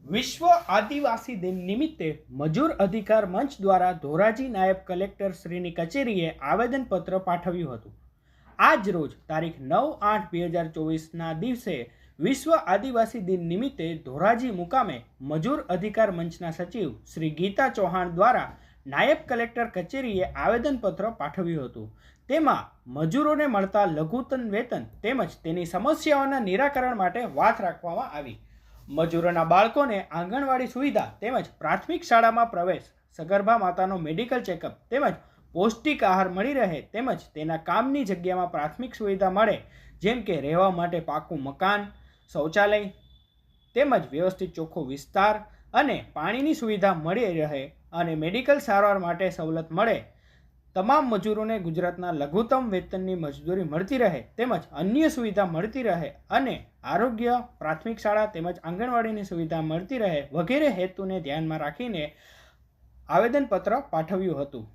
વિશ્વ આદિવાસી દિન નિમિત્તે મજૂર અધિકાર મંચ દ્વારા ધોરાજી નાયબ કલેક્ટર શ્રીની કચેરીએ આવેદનપત્ર પાઠવ્યું હતું। આજ રોજ તારીખ 9/8/2024ના દિવસે વિશ્વ આદિવાસી દિન નિમિત્તે ધોરાજી મુકામે મજૂર અધિકાર મંચના સચિવ શ્રી ગીતા ચૌહાણ દ્વારા નાયબ કલેક્ટર કચેરીએ આવેદનપત્ર પાઠવ્યું હતું। તેમાં મજૂરોને મળતા લઘુત્તમ વેતન તેમજ તેની સમસ્યાઓના નિરાકરણ માટે વાત રાખવામાં આવી। મજૂરોના બાળકોને આંગણવાડી સુવિધા તેમજ પ્રાથમિક શાળામાં પ્રવેશ, સગર્ભા માતાનો મેડિકલ ચેકઅપ તેમજ પૌષ્ટિક આહાર મળી રહે તેમજ તેના કામની જગ્યામાં પ્રાથમિક સુવિધા મળે, જેમ કે રહેવા માટે પાકું મકાન, શૌચાલય તેમજ વ્યવસ્થિત ચોખ્ખો વિસ્તાર અને પાણીની સુવિધા મળી રહે અને મેડિકલ સારવાર માટે સવલત મળે। તમામ મજૂરોને ગુજરાતના લઘુત્તમ વેતનની મજદૂરી મળતી રહે તેમજ અન્ય સુવિધા મળતી રહે અને આરોગ્ય, પ્રાથમિક શાળા તેમજ આંગણવાડીની સુવિધા મળતી રહે વગેરે હેતુને ધ્યાનમાં રાખીને આવેદનપત્ર પાઠવ્યું હતું।